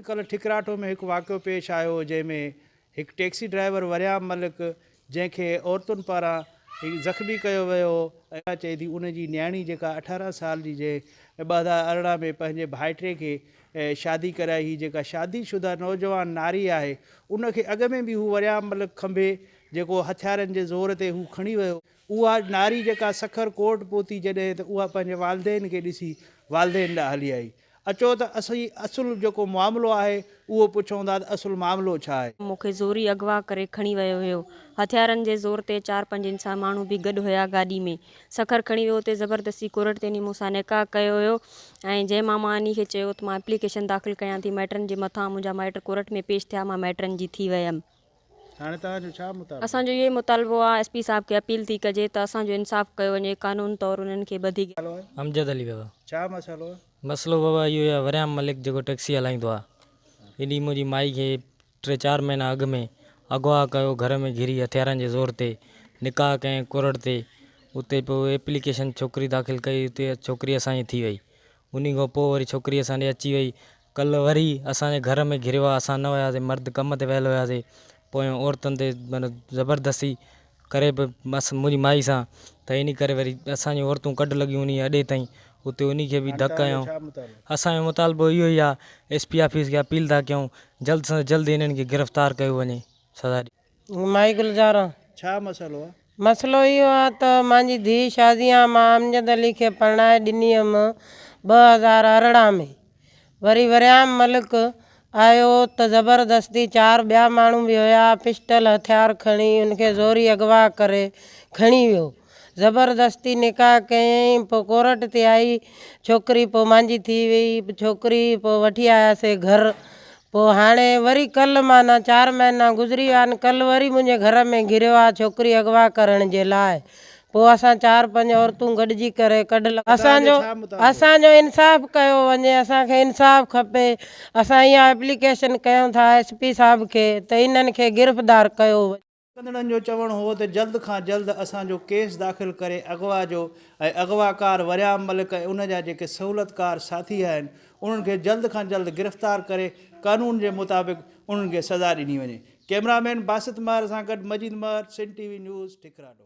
कल ठिकराटो में एक वाक़ियो पेश आयो जैमें एक टैक्सी ड्राइवर वरियाम मलिक जैसे औरतुन पारा ज़ख्मी किया वियो चए थी उन जी न्याणी जेका 18 साल जी जे 2018 में पंहिंजे भाइटे के शादी कराई ही जेका शादीशुदा नौजवान नारी आहे उनखे अॻ में भी हू वरियाम मलिक खंभे जेको हथियारनि जे ज़ोर ते हू खणी वियो उहा नारी जेका सखर कोट पहुती जॾहिं त उहा पंहिंजे वालदेन खे ॾिसी वालदेन ॾांहुं हली आई। अचो त असीं असुल जेको मामिलो आहे उहो पुछूं था त असुल मामिलो छा आहे। मूंखे ज़ोरी अगवा करे खणी वियो हुयो हथियारनि जे ज़ोर ते 4-5 इंसान माण्हू बि गॾु हुया गाॾी में सखर खणी वियो ते ज़बरदस्ती कोर्ट ते मूंसां निकाह कयो हुयो ऐं जंहिं मां इन खे चयो त मां एप्लीकेशन दाख़िल कयां थी माइटनि जे मथां मुंहिंजा माइट कोर्ट में पेश थिया मां माइटनि जी थी वियमि। हाणे तव्हांजो छा मुतालबो? असांजो इहो मुतालबो आहे एसपी साहब खे अपील थी कजे त असांजो इंसाफ़ कयो वञे कानून तौरु उन्हनि खे ॿधी। अमजद अली बाबा छा मसइलो आहे? मसलो बाबा इहो आहे वरियाम मलिक जेको टैक्सी हलाईंदो आहे एॾी मुंहिंजी माई खे 3-4 महीना अॻु में अगवा कयो घर में घिरी हथियारनि जे ज़ोर ते निकाह कयईं कोर्ट ते उते पोइ एप्लीकेशन छोकिरी दाख़िल कई उते छोकिरी असांजी थी वई उन खां पोइ वरी छोकिरी असांजी अची वई कल्ह वरी असांजे घर में घिरियो आहे असां न वियासीं मर्द कम ते वियल हुयासीं पोइ औरतुनि ते माना ज़बरदस्ती करे बस मुंहिंजी माई सां त इन करे वरी असांजी औरतूं कढ लॻियूं उन अॾे ताईं उते उन खे बि धक कयूं। असांजो मुतालबो इहो ई आहे एसपी ऑफिस खे अपील था कयूं जल्द सां जल्द इन्हनि खे गिरफ़्तार कयो वञे सज़ा माई गुलज़ारा। छा मसइलो आहे? मसइलो इहो आहे त मुंहिंजी धीउ शादी आहे मां अमजद अली खे परणाए ॾिनी हुअमि 2018 में वरी वरियाम मलिक आयो त ज़बरदस्ती 4 ॿिया माण्हू बि हुया पिस्टल हथियार खणी उनखे ज़ोरी अगवा करे खणी वियो ज़बरदस्ती निकाह कयईं पोइ कोर्ट ते आई छोकिरी पोइ मुंहिंजी थी वई छोकिरी पोइ वठी आयासीं घर पोइ हाणे वरी कल्ह माना 4 महीना गुज़री विया आहिनि कल्ह वरी मुंहिंजे घर में घिरियो आहे छोकिरी अगवा करण जे लाइ पोइ असां 4-5 औरतूं गॾिजी करे कढ असांजो इंसाफ़ कयो वञे असांखे इंसाफ़ खपे असां इहा एप्लीकेशन कयूं था एसपी साहब खे त इन्हनि खे गिरफ़्तार कयो वञे। कंदड़नि जो चवणु हो त जल्द खां जल्द असांजो केस दाख़िल करे अगवा जो ऐं अगवाकार वरियाम मलिक ऐं उन जा जेके सहूलियतकार साथी आहिनि उन्हनि खे जल्द खां जल्द गिरफ़्तार करे कानून जे मुताबिक़ उन्हनि खे सज़ा ॾिनी वञे। कैमरामैन बासित महर सां गॾु मजीद महर, सिंध टीवी न्यूज़ ठिकराटो।